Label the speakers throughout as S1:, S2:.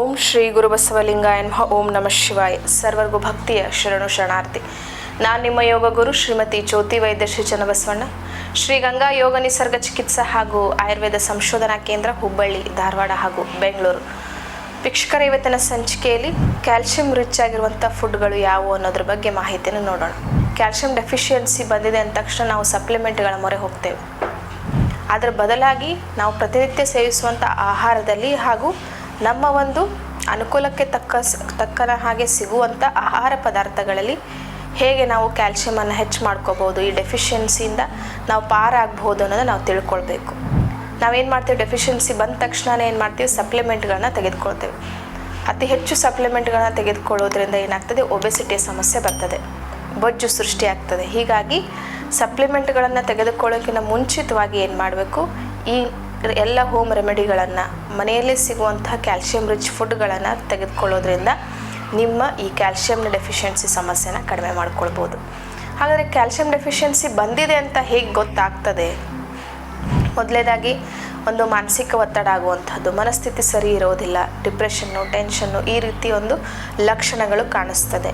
S1: ಓಂ ಶ್ರೀ ಗುರುಬಸವಲಿಂಗಾಯ ನಮಃ. ಓಂ ನಮಃ ಶಿವಾಯ. ಸರ್ವರ್ಗೂ ಭಕ್ತಿಯ ಶರಣು ಶರಣಾರ್ಥಿ. ನಾನು ನಿಮ್ಮ ಯೋಗ ಗುರು ಶ್ರೀಮತಿ ಜ್ಯೋತಿ ವೈದ್ಯ ಶ್ರೀ ಚನ್ನಬಸವಣ್ಣ, ಶ್ರೀ ಗಂಗಾ ಯೋಗ ನಿಸರ್ಗ ಚಿಕಿತ್ಸಾ ಹಾಗೂ ಆಯುರ್ವೇದ ಸಂಶೋಧನಾ ಕೇಂದ್ರ, ಹುಬ್ಬಳ್ಳಿ, ಧಾರವಾಡ ಹಾಗೂ ಬೆಂಗಳೂರು. ವೀಕ್ಷಕರ, ಇವತ್ತಿನ ಸಂಚಿಕೆಯಲ್ಲಿ ಕ್ಯಾಲ್ಸಿಯಂ ರಿಚ್ ಆಗಿರುವಂಥ ಫುಡ್ಗಳು ಯಾವುವು ಅನ್ನೋದ್ರ ಬಗ್ಗೆ ಮಾಹಿತಿಯನ್ನು ನೋಡೋಣ. ಕ್ಯಾಲ್ಸಿಯಂ ಡೆಫಿಷಿಯನ್ಸಿ ಬಂದಿದೆ ಅಂದ ತಕ್ಷಣ ನಾವು ಸಪ್ಲಿಮೆಂಟ್ಗಳ ಮೊರೆ ಹೋಗ್ತೇವೆ. ಅದರ ಬದಲಾಗಿ ನಾವು ಪ್ರತಿನಿತ್ಯ ಸೇವಿಸುವಂಥ ಆಹಾರದಲ್ಲಿ ಹಾಗೂ ನಮ್ಮ ಒಂದು ಅನುಕೂಲಕ್ಕೆ ತಕ್ಕನ ಹಾಗೆ ಸಿಗುವಂಥ ಆಹಾರ ಪದಾರ್ಥಗಳಲ್ಲಿ ಹೇಗೆ ನಾವು ಕ್ಯಾಲ್ಸಿಯಮನ್ನು ಹೆಚ್ಚು ಮಾಡ್ಕೋಬೋದು, ಈ ಡೆಫಿಷಿಯನ್ಸಿಯಿಂದ ನಾವು ಪಾರಾಗಬಹುದು ಅನ್ನೋದನ್ನು ನಾವು ತಿಳ್ಕೊಳ್ಬೇಕು. ನಾವೇನು ಮಾಡ್ತೀವಿ, ಡೆಫಿಷಿಯನ್ಸಿ ಬಂದ ತಕ್ಷಣ ಏನು ಮಾಡ್ತೀವಿ, ಸಪ್ಲಿಮೆಂಟ್ಗಳನ್ನ ತೆಗೆದುಕೊಳ್ತೇವೆ. ಅತಿ ಹೆಚ್ಚು ಸಪ್ಲಿಮೆಂಟ್ಗಳನ್ನ ತೆಗೆದುಕೊಳ್ಳೋದ್ರಿಂದ ಏನಾಗ್ತದೆ, ಒಬೆಸಿಟಿಯ ಸಮಸ್ಯೆ ಬರ್ತದೆ, ಬೊಜ್ಜು ಸೃಷ್ಟಿಯಾಗ್ತದೆ. ಹೀಗಾಗಿ ಸಪ್ಲಿಮೆಂಟ್ಗಳನ್ನು ತೆಗೆದುಕೊಳ್ಳೋಕ್ಕಿಂತ ಮುಂಚಿತವಾಗಿ ಏನು ಮಾಡಬೇಕು, ಈ ಎಲ್ಲ ಹೋಮ್ ರೆಮಿಡಿಗಳನ್ನು, ಮನೆಯಲ್ಲೇ ಸಿಗುವಂತಹ ಕ್ಯಾಲ್ಸಿಯಂ ರಿಚ್ ಫುಡ್ಗಳನ್ನು ತೆಗೆದುಕೊಳ್ಳೋದ್ರಿಂದ ನಿಮ್ಮ ಈ ಕ್ಯಾಲ್ಸಿಯಂನ ಡೆಫಿಷಿಯನ್ಸಿ ಸಮಸ್ಯೆನ ಕಡಿಮೆ ಮಾಡ್ಕೊಳ್ಬೋದು. ಹಾಗಾದರೆ ಕ್ಯಾಲ್ಸಿಯಂ ಡೆಫಿಷಿಯನ್ಸಿ ಬಂದಿದೆ ಅಂತ ಹೇಗೆ ಗೊತ್ತಾಗ್ತದೆ? ಮೊದಲನೇದಾಗಿ ಒಂದು ಮಾನಸಿಕ ಒತ್ತಡ ಆಗುವಂಥದ್ದು, ಮನಸ್ಥಿತಿ ಸರಿ ಇರೋದಿಲ್ಲ, ಡಿಪ್ರೆಷನ್ನು, ಟೆನ್ಷನ್ನು, ಈ ರೀತಿ ಒಂದು ಲಕ್ಷಣಗಳು ಕಾಣಿಸ್ತದೆ.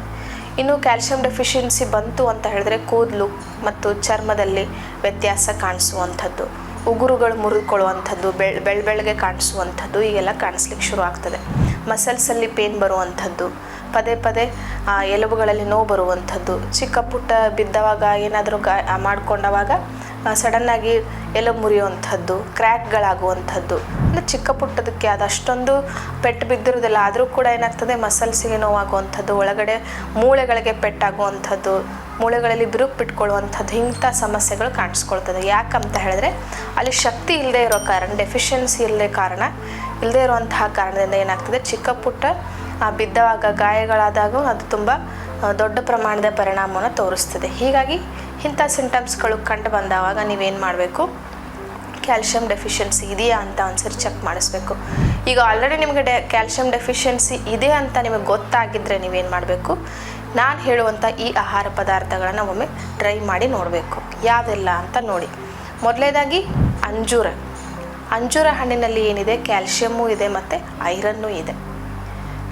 S1: ಇನ್ನು ಕ್ಯಾಲ್ಸಿಯಂ ಡೆಫಿಷಿಯನ್ಸಿ ಬಂತು ಅಂತ ಹೇಳಿದ್ರೆ ಕೂದಲು ಮತ್ತು ಚರ್ಮದಲ್ಲಿ ವ್ಯತ್ಯಾಸ ಕಾಣಿಸುವಂಥದ್ದು, ಉಗುರುಗಳು ಮುರಿದುಕೊಳ್ಳುವಂಥದ್ದು, ಬೆಳಗ್ಗೆ ಕಾಣಿಸುವಂಥದ್ದು, ಈಗೆಲ್ಲ ಕಾಣಿಸ್ಲಿಕ್ಕೆ ಶುರು ಆಗ್ತದೆ. ಮಸಲ್ಸಲ್ಲಿ ಪೇನ್ ಬರುವಂಥದ್ದು, ಪದೇ ಪದೇ ಎಲುಬುಗಳಲ್ಲಿ ನೋವು ಬರುವಂಥದ್ದು, ಚಿಕ್ಕ ಪುಟ್ಟ ಬಿದ್ದವಾಗ ಏನಾದರೂ ಮಾಡಿಕೊಂಡವಾಗ ಸಡನ್ನಾಗಿ ಎಲುಬು ಮುರಿಯುವಂಥದ್ದು, ಕ್ರ್ಯಾಕ್ಗಳಾಗುವಂಥದ್ದು, ಅಂದರೆ ಚಿಕ್ಕ ಪುಟ್ಟದಕ್ಕೆ ಅದಷ್ಟೊಂದು ಪೆಟ್ಟು ಬಿದ್ದಿರೋದಿಲ್ಲ, ಆದರೂ ಕೂಡ ಏನಾಗ್ತದೆ, ಮಸಲ್ಸಿಗೆ ನೋವಾಗುವಂಥದ್ದು, ಒಳಗಡೆ ಮೂಳೆಗಳಿಗೆ ಪೆಟ್ಟಾಗುವಂಥದ್ದು, ಮೂಳೆಗಳಲ್ಲಿ ಬಿರುಕು ಬಿಟ್ಕೊಳ್ಳುವಂಥದ್ದು, ಇಂಥ ಸಮಸ್ಯೆಗಳು ಕಾಣಿಸ್ಕೊಳ್ತದೆ. ಯಾಕಂತ ಹೇಳಿದ್ರೆ ಅಲ್ಲಿ ಶಕ್ತಿ ಇಲ್ಲದೆ ಇರೋ ಕಾರಣ, ಡೆಫಿಷಿಯನ್ಸಿ ಇಲ್ಲದೆ ಇರುವಂತಹ ಕಾರಣದಿಂದ ಏನಾಗ್ತದೆ, ಚಿಕ್ಕ ಪುಟ್ಟ ಬಿದ್ದವಾಗ ಗಾಯಗಳಾದಾಗ ಅದು ತುಂಬ ದೊಡ್ಡ ಪ್ರಮಾಣದ ಪರಿಣಾಮವನ್ನು ತೋರಿಸ್ತದೆ. ಹೀಗಾಗಿ ಇಂಥ ಸಿಂಟಮ್ಸ್ಗಳು ಕಂಡು ಬಂದಾವಾಗ ನೀವೇನು ಮಾಡಬೇಕು, ಕ್ಯಾಲ್ಸಿಯಂ ಡೆಫಿಷಿಯನ್ಸಿ ಇದೆಯಾ ಅಂತ ಒಂದ್ಸರಿ ಚೆಕ್ ಮಾಡಿಸ್ಬೇಕು. ಈಗ ಆಲ್ರೆಡಿ ನಿಮಗೆ ಕ್ಯಾಲ್ಸಿಯಂ ಡೆಫಿಷಿಯನ್ಸಿ ಇದೆ ಅಂತ ನಿಮಗೆ ಗೊತ್ತಾಗಿದ್ದರೆ ನೀವೇನು ಮಾಡಬೇಕು, ನಾನು ಹೇಳುವಂಥ ಈ ಆಹಾರ ಪದಾರ್ಥಗಳನ್ನು ಒಮ್ಮೆ ಟ್ರೈ ಮಾಡಿ ನೋಡಬೇಕು, ಯಾವುದೆಲ್ಲ ಅಂತ ನೋಡಿ. ಮೊದಲನೇದಾಗಿ ಅಂಜೂರ ಹಣ್ಣಿನಲ್ಲಿ ಏನಿದೆ, ಕ್ಯಾಲ್ಸಿಯಮ್ಮು ಇದೆ ಮತ್ತು ಐರನ್ನೂ ಇದೆ.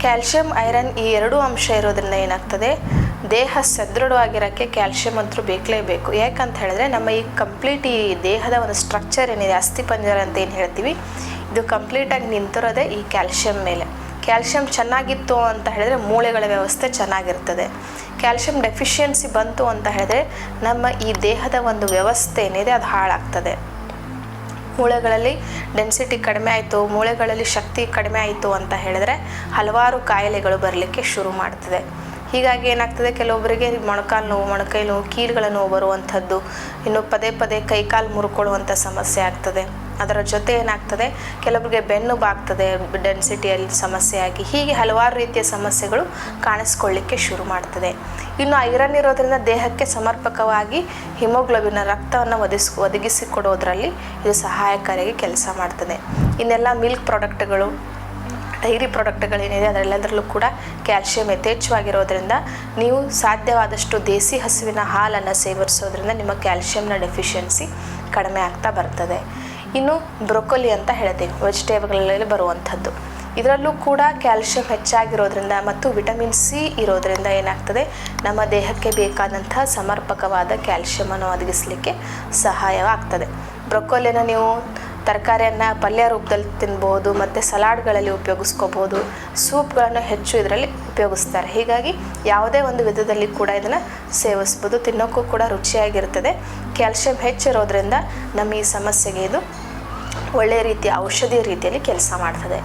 S1: ಕ್ಯಾಲ್ಸಿಯಂ, ಐರನ್ ಈ ಎರಡೂ ಅಂಶ ಇರೋದ್ರಿಂದ ಏನಾಗ್ತದೆ, ದೇಹ ಸದೃಢವಾಗಿರೋಕ್ಕೆ ಕ್ಯಾಲ್ಸಿಯಂ ಅಂತೂ ಬೇಕಲೇಬೇಕು. ಯಾಕಂತ ಹೇಳಿದ್ರೆ ನಮ್ಮ ಈ ಕಂಪ್ಲೀಟ್ ಈ ದೇಹದ ಒಂದು ಸ್ಟ್ರಕ್ಚರ್ ಏನಿದೆ, ಅಸ್ಥಿಪಂಜರ ಅಂತ ಏನು ಹೇಳ್ತೀವಿ, ಇದು ಕಂಪ್ಲೀಟಾಗಿ ನಿಂತಿರೋದೇ ಈ ಕ್ಯಾಲ್ಸಿಯಂ ಮೇಲೆ. ಕ್ಯಾಲ್ಸಿಯಂ ಚೆನ್ನಾಗಿತ್ತು ಅಂತ ಹೇಳಿದ್ರೆ ಮೂಳೆಗಳ ವ್ಯವಸ್ಥೆ ಚೆನ್ನಾಗಿರ್ತದೆ. ಕ್ಯಾಲ್ಸಿಯಂ ಡೆಫಿಷಿಯನ್ಸಿ ಬಂತು ಅಂತ ಹೇಳಿದ್ರೆ ನಮ್ಮ ಈ ದೇಹದ ಒಂದು ವ್ಯವಸ್ಥೆ ಏನಿದೆ ಅದು ಹಾಳಾಗ್ತದೆ. ಮೂಳೆಗಳಲ್ಲಿ ಡೆನ್ಸಿಟಿ ಕಡಿಮೆ ಆಯಿತು, ಮೂಳೆಗಳಲ್ಲಿ ಶಕ್ತಿ ಕಡಿಮೆ ಆಯಿತು ಅಂತ ಹೇಳಿದ್ರೆ ಹಲವಾರು ಕಾಯಿಲೆಗಳು ಬರಲಿಕ್ಕೆ ಶುರು ಮಾಡ್ತದೆ. ಹೀಗಾಗಿ ಏನಾಗ್ತದೆ, ಕೆಲವೊಬ್ಬರಿಗೆ ಮೊಣಕಾಲು ನೋವು, ಮೊಣಕೈ ನೋವು, ಕೀಲುಗಳ ನೋವು ಬರುವಂಥದ್ದು, ಇನ್ನು ಪದೇ ಪದೇ ಕೈಕಾಲು ಮುರ್ಕೊಳ್ಳುವಂಥ ಸಮಸ್ಯೆ ಆಗ್ತದೆ. ಅದರ ಜೊತೆ ಏನಾಗ್ತದೆ, ಕೆಲವೊಬ್ಬರಿಗೆ ಬೆನ್ನು ಬಾಗ್ತದೆ ಡೆನ್ಸಿಟಿಯಲ್ಲಿ ಸಮಸ್ಯೆಯಾಗಿ. ಹೀಗೆ ಹಲವಾರು ರೀತಿಯ ಸಮಸ್ಯೆಗಳು ಕಾಣಿಸ್ಕೊಳ್ಳಿಕ್ಕೆ ಶುರು ಮಾಡ್ತದೆ. ಇನ್ನು ಐರನ್ ಇರೋದ್ರಿಂದ ದೇಹಕ್ಕೆ ಸಮರ್ಪಕವಾಗಿ ಹಿಮೋಗ್ಲೋಬಿನ್ ರಕ್ತವನ್ನು ಒದಗಿಸಿಕೊಡೋದ್ರಲ್ಲಿ ಇದು ಸಹಾಯಕಾರಿಯಾಗಿ ಕೆಲಸ ಮಾಡ್ತದೆ. ಇನ್ನೆಲ್ಲ ಮಿಲ್ಕ್ ಪ್ರಾಡಕ್ಟ್ಗಳು, ಡೈರಿ ಪ್ರಾಡಕ್ಟ್ಗಳೇನಿದೆ ಅದರೆಲ್ಲದರಲ್ಲೂ ಕೂಡ ಕ್ಯಾಲ್ಸಿಯಂ ಯಥೇಚ್ಛವಾಗಿರೋದ್ರಿಂದ ನೀವು ಸಾಧ್ಯವಾದಷ್ಟು ದೇಸಿ ಹಸುವಿನ ಹಾಲನ್ನು ಸೇವಿಸೋದ್ರಿಂದ ನಿಮ್ಮ ಕ್ಯಾಲ್ಸಿಯಂನ ಡೆಫಿಷಿಯನ್ಸಿ ಕಡಿಮೆ ಆಗ್ತಾ ಬರ್ತದೆ. ಇನ್ನು ಬ್ರೊಕೊಲಿ ಅಂತ ಹೇಳ್ತೀವಿ, ವೆಜಿಟೇಬಲ್ಗಳಲ್ಲಿ ಬರುವಂಥದ್ದು, ಇದರಲ್ಲೂ ಕೂಡ ಕ್ಯಾಲ್ಸಿಯಂ ಹೆಚ್ಚಾಗಿರೋದ್ರಿಂದ ಮತ್ತು ವಿಟಮಿನ್ ಸಿ ಇರೋದ್ರಿಂದ ಏನಾಗ್ತದೆ, ನಮ್ಮ ದೇಹಕ್ಕೆ ಬೇಕಾದಂಥ ಸಮರ್ಪಕವಾದ ಕ್ಯಾಲ್ಸಿಯಮನ್ನು ಒದಗಿಸಲಿಕ್ಕೆ ಸಹಾಯವಾಗ್ತದೆ. ಬ್ರೊಕೊಲಿನ ನೀವು ತರಕಾರಿಯನ್ನು ಪಲ್ಯ ರೂಪದಲ್ಲಿ ತಿನ್ಬೋದು ಮತ್ತು ಸಲಾಡ್ಗಳಲ್ಲಿ ಉಪಯೋಗಿಸ್ಕೋಬೋದು, ಸೂಪ್ಗಳನ್ನು ಹೆಚ್ಚು ಇದರಲ್ಲಿ ಉಪಯೋಗಿಸ್ತಾರೆ. ಹೀಗಾಗಿ ಯಾವುದೇ ಒಂದು ವಿಧದಲ್ಲಿ ಕೂಡ ಇದನ್ನು ಸೇವಿಸ್ಬೋದು, ತಿನ್ನೋಕ್ಕೂ ಕೂಡ ರುಚಿಯಾಗಿರ್ತದೆ. ಕ್ಯಾಲ್ಸಿಯಂ ಹೆಚ್ಚಿರೋದ್ರಿಂದ ನಮ್ಮ ಈ ಸಮಸ್ಯೆಗೆ ಇದು ಒಳ್ಳೆಯ ರೀತಿಯ ಔಷಧಿ ರೀತಿಯಲ್ಲಿ ಕೆಲಸ ಮಾಡ್ತದೆ.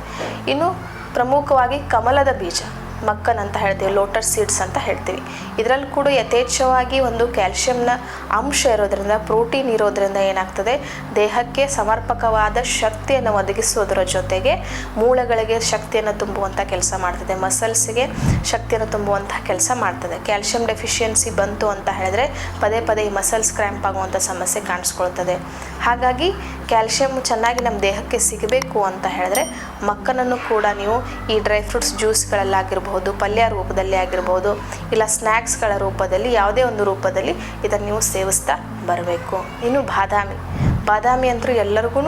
S1: ಇನ್ನು ಪ್ರಮುಖವಾಗಿ ಕಮಲದ ಬೀಜ, ಮಕ್ಕನ್ ಅಂತ ಹೇಳ್ತೀವಿ, ಲೋಟಸ್ ಸೀಡ್ಸ್ ಅಂತ ಹೇಳ್ತೀವಿ, ಇದರಲ್ಲಿ ಕೂಡ ಯಥೇಚ್ಛವಾಗಿ ಒಂದು ಕ್ಯಾಲ್ಸಿಯಂನ ಅಂಶ ಇರೋದ್ರಿಂದ, ಪ್ರೋಟೀನ್ ಇರೋದ್ರಿಂದ ಏನಾಗ್ತದೆ, ದೇಹಕ್ಕೆ ಸಮರ್ಪಕವಾದ ಶಕ್ತಿಯನ್ನು ಒದಗಿಸೋದರ ಜೊತೆಗೆ ಮೂಳೆಗಳಿಗೆ ಶಕ್ತಿಯನ್ನು ತುಂಬುವಂಥ ಕೆಲಸ ಮಾಡ್ತದೆ, ಮಸಲ್ಸ್ಗೆ ಶಕ್ತಿಯನ್ನು ತುಂಬುವಂಥ ಕೆಲಸ ಮಾಡ್ತದೆ. ಕ್ಯಾಲ್ಸಿಯಂ ಡೆಫಿಷಿಯನ್ಸಿ ಬಂತು ಅಂತ ಹೇಳಿದ್ರೆ ಪದೇ ಪದೇ ಈ ಮಸಲ್ಸ್ ಕ್ರ್ಯಾಂಪ್ ಆಗುವಂಥ ಸಮಸ್ಯೆ ಕಾಣಿಸ್ಕೊಳ್ತದೆ. ಹಾಗಾಗಿ ಕ್ಯಾಲ್ಸಿಯಂ ಚೆನ್ನಾಗಿ ನಮ್ಮ ದೇಹಕ್ಕೆ ಸಿಗಬೇಕು ಅಂತ ಹೇಳಿದ್ರೆ ಮಕ್ಕನನ್ನು ಕೂಡ ನೀವು ಈ ಡ್ರೈ ಫ್ರೂಟ್ಸ್ ಜ್ಯೂಸ್ಗಳಲ್ಲಾಗಿರ್ಬೋದು, ಪಲ್ಯ ರೂಪದಲ್ಲಿ ಆಗಿರ್ಬೋದು, ಇಲ್ಲ ಸ್ನ್ಯಾಕ್ಸ್ಗಳ ರೂಪದಲ್ಲಿ, ಯಾವುದೇ ಒಂದು ರೂಪದಲ್ಲಿ ಇದನ್ನು ನೀವು ಸೇವಿಸ್ತಾ ಬರಬೇಕು. ಇನ್ನು ಬಾದಾಮಿ ಅಂತೂ ಎಲ್ಲರಿಗೂ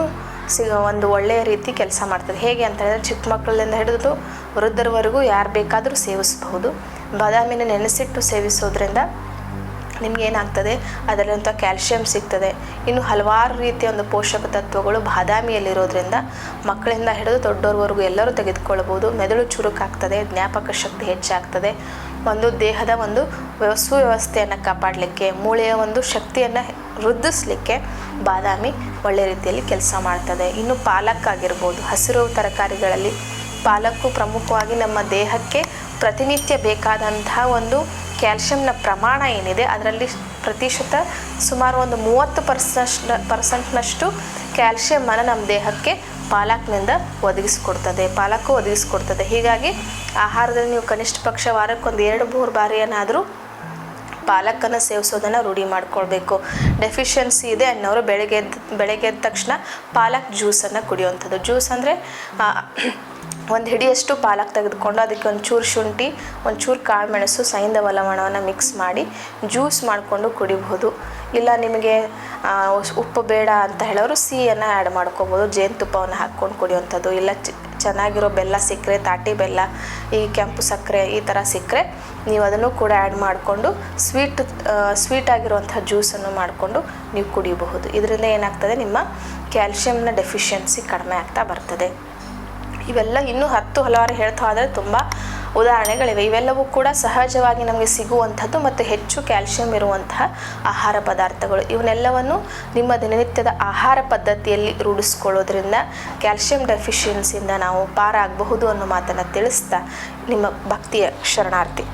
S1: ಒಂದು ಒಳ್ಳೆಯ ರೀತಿ ಕೆಲಸ ಮಾಡ್ತದೆ. ಹೇಗೆ ಅಂತ ಹೇಳಿದ್ರೆ ಚಿಕ್ಕ ಮಕ್ಕಳಿಂದ ಹಿಡಿದು ವೃದ್ಧರವರೆಗೂ ಯಾರು ಬೇಕಾದರೂ ಸೇವಿಸಬಹುದು. ಬಾದಾಮಿನ ನೆನೆಸಿಟ್ಟು ಸೇವಿಸೋದ್ರಿಂದ ನಿಮಗೇನಾಗ್ತದೆ, ಅದರಲ್ಲಿಂಥ ಕ್ಯಾಲ್ಶಿಯಂ ಸಿಗ್ತದೆ. ಇನ್ನು ಹಲವಾರು ರೀತಿಯ ಒಂದು ಪೋಷಕ ತತ್ವಗಳು ಬಾದಾಮಿಯಲ್ಲಿರೋದ್ರಿಂದ ಮಕ್ಕಳಿಂದ ಹಿಡಿದು ದೊಡ್ಡೋರ್ವರೆಗೂ ಎಲ್ಲರೂ ತೆಗೆದುಕೊಳ್ಳಬಹುದು. ಮೆದುಳು ಚುರುಕಾಗ್ತದೆ, ಜ್ಞಾಪಕ ಶಕ್ತಿ ಹೆಚ್ಚಾಗ್ತದೆ, ಒಂದು ದೇಹದ ಒಂದು ಸುವ್ಯವಸ್ಥೆಯನ್ನು ಕಾಪಾಡಲಿಕ್ಕೆ, ಮೂಳೆಯ ಒಂದು ಶಕ್ತಿಯನ್ನು ವೃದ್ಧಿಸಲಿಕ್ಕೆ ಬಾದಾಮಿ ಒಳ್ಳೆ ರೀತಿಯಲ್ಲಿ ಕೆಲಸ ಮಾಡ್ತದೆ. ಇನ್ನು ಪಾಲಕ್ ಆಗಿರ್ಬೋದು, ಹಸಿರು ತರಕಾರಿಗಳಲ್ಲಿ ಪಾಲಕ್ಕು ಪ್ರಮುಖವಾಗಿ ನಮ್ಮ ದೇಹಕ್ಕೆ ಪ್ರತಿನಿತ್ಯ ಬೇಕಾದಂತಹ ಒಂದು ಕ್ಯಾಲ್ಶಿಯಂನ ಪ್ರಮಾಣ ಏನಿದೆ ಅದರಲ್ಲಿ ಪ್ರತಿಶತ ಸುಮಾರು ಒಂದು 30% ಕ್ಯಾಲ್ಶಿಯಮನ್ನು ನಮ್ಮ ದೇಹಕ್ಕೆ ಪಾಲಕ್ನಿಂದ ಪಾಲಕ್ಕು ಒದಗಿಸ್ಕೊಡ್ತದೆ. ಹೀಗಾಗಿ ಆಹಾರದಲ್ಲಿ ನೀವು ಕನಿಷ್ಠ ಪಕ್ಷ ವಾರಕ್ಕೊಂದು 2-3 ಬಾರಿಯನ್ನಾದರೂ ಪಾಲಕನ್ನು ಸೇವಿಸೋದನ್ನು ರೂಢಿ ಮಾಡ್ಕೊಳ್ಬೇಕು. ಡೆಫಿಷಿಯನ್ಸಿ ಇದೆ ಅನ್ನೋರು ಬೆಳಗ್ಗೆ ಎದ್ದ ತಕ್ಷಣ ಪಾಲಕ್ ಜ್ಯೂಸನ್ನು ಕುಡಿಯುವಂಥದ್ದು. ಜ್ಯೂಸ್ ಅಂದರೆ ಒಂದು ಹಿಡಿಯಷ್ಟು ಪಾಲಕ್ ತೆಗೆದುಕೊಂಡು ಅದಕ್ಕೆ ಒಂಚೂರು ಶುಂಠಿ, ಒಂಚೂರು ಕಾಳು ಮೆಣಸು, ಸೈಂಧವ ಲವಣವನ್ನು ಮಿಕ್ಸ್ ಮಾಡಿ ಜ್ಯೂಸ್ ಮಾಡಿಕೊಂಡು ಕುಡಿಬಹುದು. ಇಲ್ಲ ನಿಮಗೆ ಉಪ್ಪು ಬೇಡ ಅಂತ ಹೇಳೋರು ಸಿಹಿಯನ್ನು ಆ್ಯಡ್ ಮಾಡ್ಕೊಬೋದು, ಜೇನುತುಪ್ಪವನ್ನು ಹಾಕ್ಕೊಂಡು ಕುಡಿಯುವಂಥದ್ದು. ಇಲ್ಲ ಚೆನ್ನಾಗಿರೋ ಬೆಲ್ಲ ಸಿಕ್ಕರೆ, ತಾಟಿ ಬೆಲ್ಲ, ಈ ಕೆಂಪು ಸಕ್ಕರೆ ಈ ಥರ ಸಿಕ್ಕರೆ ನೀವು ಅದನ್ನು ಕೂಡ ಆ್ಯಡ್ ಮಾಡಿಕೊಂಡು ಸ್ವೀಟ್ ಆಗಿರುವಂಥ ಜ್ಯೂಸನ್ನು ಮಾಡಿಕೊಂಡು ನೀವು ಕುಡಿಯಬಹುದು. ಇದರಿಂದ ಏನಾಗ್ತದೆ, ನಿಮ್ಮ ಕ್ಯಾಲ್ಶಿಯಂನ ಡೆಫಿಷಿಯನ್ಸಿ ಕಡಿಮೆ ಆಗ್ತಾ ಬರ್ತದೆ. ಇವೆಲ್ಲ ಇನ್ನೂ ಹಲವಾರು ಹೇಳ್ತಾ ಹೋದರೆ ತುಂಬ ಉದಾಹರಣೆಗಳಿವೆ. ಇವೆಲ್ಲವೂ ಕೂಡ ಸಹಜವಾಗಿ ನಮಗೆ ಸಿಗುವಂಥದ್ದು ಮತ್ತು ಹೆಚ್ಚು ಕ್ಯಾಲ್ಶಿಯಂ ಇರುವಂತಹ ಆಹಾರ ಪದಾರ್ಥಗಳು. ಇವನ್ನೆಲ್ಲವನ್ನು ನಿಮ್ಮ ದಿನನಿತ್ಯದ ಆಹಾರ ಪದ್ಧತಿಯಲ್ಲಿ ರೂಢಿಸ್ಕೊಳ್ಳೋದ್ರಿಂದ ಕ್ಯಾಲ್ಶಿಯಂ ಡೆಫಿಷಿಯನ್ಸಿಯಿಂದ ನಾವು ಪಾರಾಗಬಹುದು ಅನ್ನೋ ಮಾತನ್ನು ತಿಳಿಸ್ತಾ ನಿಮ್ಮ ಭಕ್ತಿಯ ಶರಣಾರ್ಥಿ.